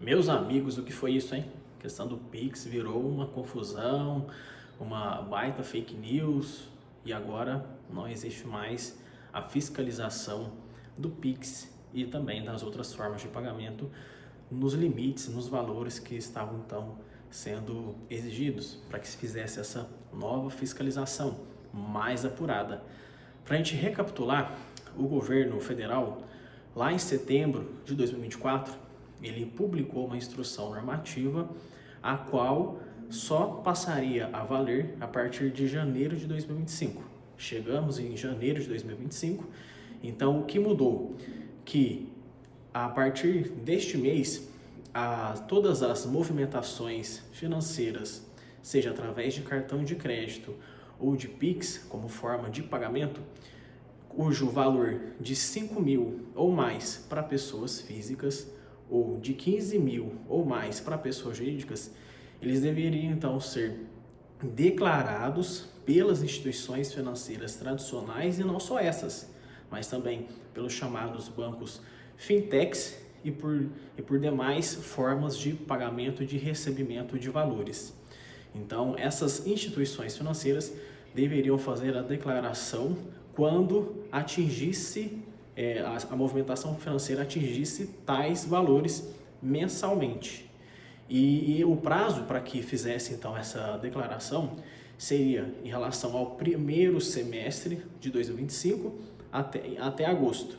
Meus amigos, o que foi isso, hein? A questão do Pix virou uma confusão, uma baita fake news e agora não existe mais a fiscalização do Pix e também das outras formas de pagamento nos limites, nos valores que estavam então sendo exigidos para que se fizesse essa nova fiscalização mais apurada. Para a gente recapitular, o governo federal, lá em setembro de 2024, ele publicou uma instrução normativa, a qual só passaria a valer a partir de janeiro de 2025. Chegamos em janeiro de 2025, então o que mudou? Que a partir deste mês, todas as movimentações financeiras, seja através de cartão de crédito ou de Pix como forma de pagamento, cujo valor de 5 mil ou mais para pessoas físicas ou de 15 mil ou mais para pessoas jurídicas, eles deveriam então ser declarados pelas instituições financeiras tradicionais e não só essas, mas também pelos chamados bancos fintechs e por demais formas de pagamento e de recebimento de valores. Então, essas instituições financeiras deveriam fazer a declaração quando atingisse, a movimentação financeira atingisse tais valores mensalmente. E o prazo para que fizesse então essa declaração seria em relação ao primeiro semestre de 2025 até agosto.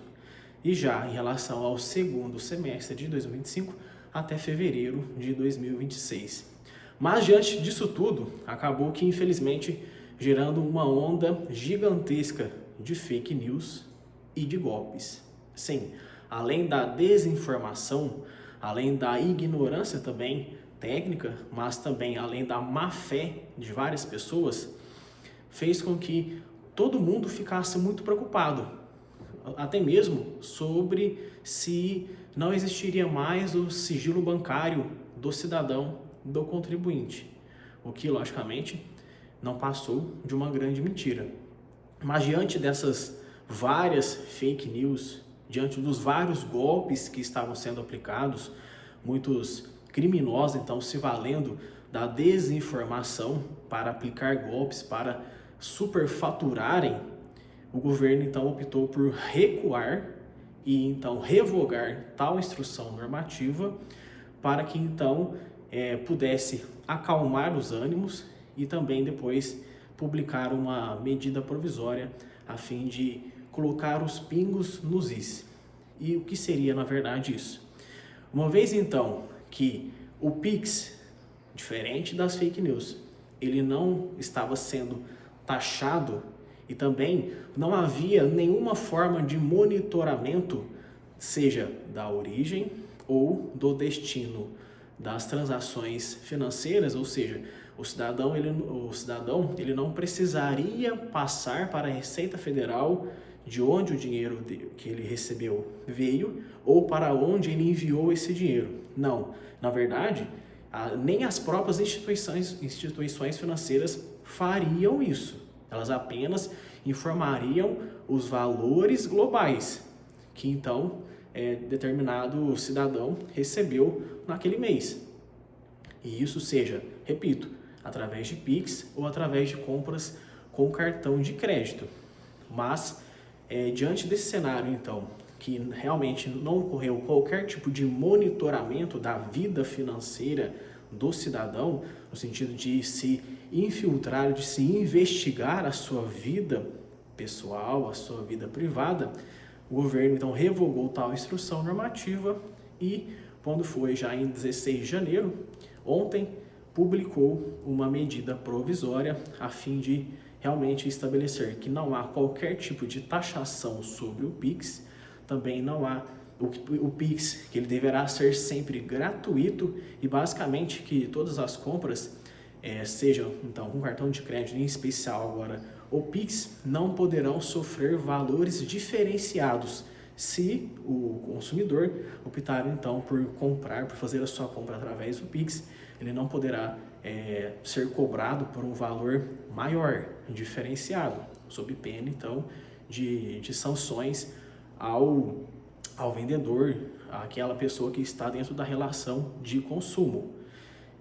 E já em relação ao segundo semestre de 2025 até fevereiro de 2026. Mas diante disso tudo, acabou que infelizmente gerando uma onda gigantesca de fake news e de golpes. Sim, além da desinformação, além da ignorância também técnica, mas também além da má fé de várias pessoas, fez com que todo mundo ficasse muito preocupado, até mesmo sobre se não existiria mais o sigilo bancário do cidadão, do contribuinte, o que logicamente não passou de uma grande mentira. Mas diante dessas várias fake news, diante dos vários golpes que estavam sendo aplicados, muitos criminosos então se valendo da desinformação para aplicar golpes, para superfaturarem, o governo então optou por recuar e então revogar tal instrução normativa para que então pudesse acalmar os ânimos e também depois publicar uma medida provisória a fim de colocar os pingos nos is. E o que seria na verdade isso? Uma vez então que o Pix, diferente das fake news, ele não estava sendo taxado e também não havia nenhuma forma de monitoramento, seja da origem ou do destino das transações financeiras, ou seja, o cidadão ele não precisaria passar para a Receita Federal de onde o dinheiro que ele recebeu veio ou para onde ele enviou esse dinheiro. Não, na verdade, nem as próprias instituições financeiras fariam isso. Elas apenas informariam os valores globais que então determinado cidadão recebeu naquele mês. E isso seja, repito, através de Pix ou através de compras com cartão de crédito. Mas, diante desse cenário, então, que realmente não ocorreu qualquer tipo de monitoramento da vida financeira do cidadão, no sentido de se infiltrar, de se investigar a sua vida pessoal, a sua vida privada, o governo então revogou tal instrução normativa e, quando foi já em 16 de janeiro, ontem, publicou uma medida provisória a fim de realmente estabelecer que não há qualquer tipo de taxação sobre o Pix, também não há o Pix, que ele deverá ser sempre gratuito e basicamente que todas as compras, sejam então com cartão de crédito, em especial agora o Pix, não poderão sofrer valores diferenciados se o consumidor optar então por fazer a sua compra através do Pix. Ele não poderá ser cobrado por um valor maior, diferenciado, sob pena então de sanções ao vendedor, aquela pessoa que está dentro da relação de consumo.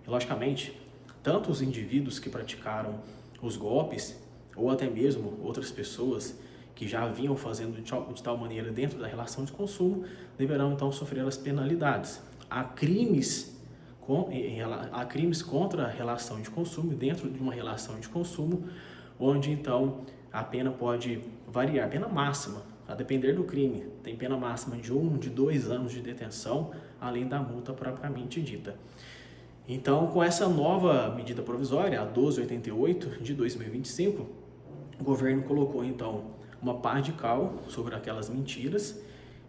E, logicamente, tanto os indivíduos que praticaram os golpes, ou até mesmo outras pessoas que já vinham fazendo de tal maneira dentro da relação de consumo, deverão então sofrer as penalidades. Há crimes contra a relação de consumo, dentro de uma relação de consumo, onde então a pena pode variar, pena máxima, a depender do crime, tem pena máxima de 1, de 2 anos de detenção, além da multa propriamente dita. Então, com essa nova medida provisória, a 1288 de 2025, o governo colocou então uma pá de cal sobre aquelas mentiras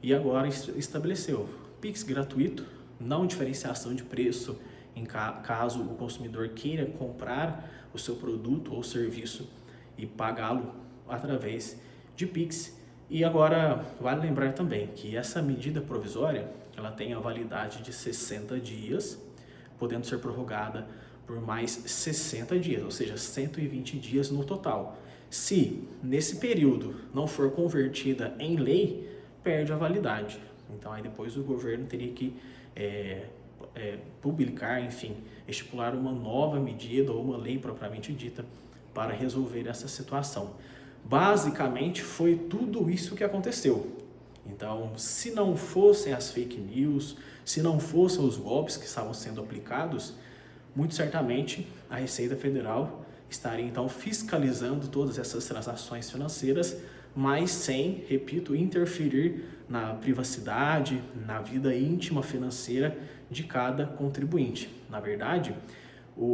e agora estabeleceu Pix gratuito, não diferenciação de preço em caso o consumidor queira comprar o seu produto ou serviço e pagá-lo através de Pix. E agora vale lembrar também que essa medida provisória ela tem a validade de 60 dias, podendo ser prorrogada por mais 60 dias, ou seja, 120 dias no total. Se nesse período não for convertida em lei, perde a validade. Então aí depois o governo teria que publicar, enfim, estipular uma nova medida ou uma lei propriamente dita para resolver essa situação. Basicamente foi tudo isso que aconteceu. Então, se não fossem as fake news, se não fossem os golpes que estavam sendo aplicados, muito certamente a Receita Federal estaria então fiscalizando todas essas transações financeiras, mas sem, repito, interferir na privacidade, na vida íntima financeira de cada contribuinte. Na verdade,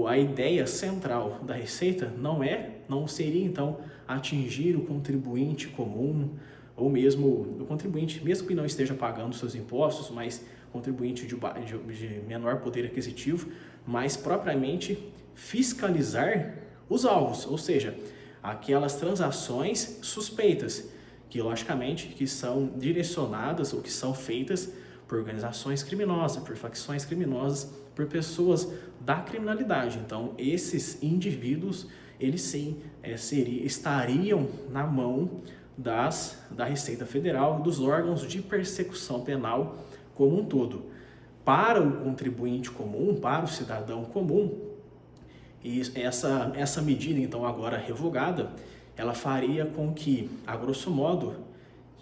a ideia central da Receita não seria então atingir o contribuinte comum, ou mesmo o contribuinte, mesmo que não esteja pagando seus impostos, mas contribuinte de menor poder aquisitivo, mas propriamente fiscalizar os alvos, ou seja, aquelas transações suspeitas, que logicamente que são direcionadas ou que são feitas por organizações criminosas, por facções criminosas, por pessoas da criminalidade. Então, esses indivíduos, eles sim estariam na mão da Receita Federal, dos órgãos de persecução penal como um todo. Para o contribuinte comum, para o cidadão comum, e essa medida, então, agora revogada, ela faria com que, a grosso modo,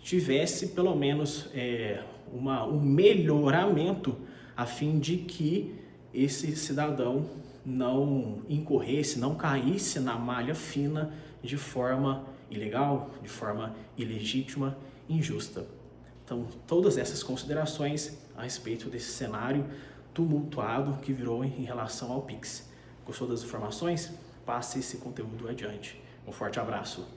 tivesse pelo menos um melhoramento a fim de que esse cidadão não incorresse, não caísse na malha fina de forma ilegal, de forma ilegítima, injusta. Então, todas essas considerações a respeito desse cenário tumultuado que virou em relação ao Pix. Gostou das informações? Passe esse conteúdo adiante. Um forte abraço.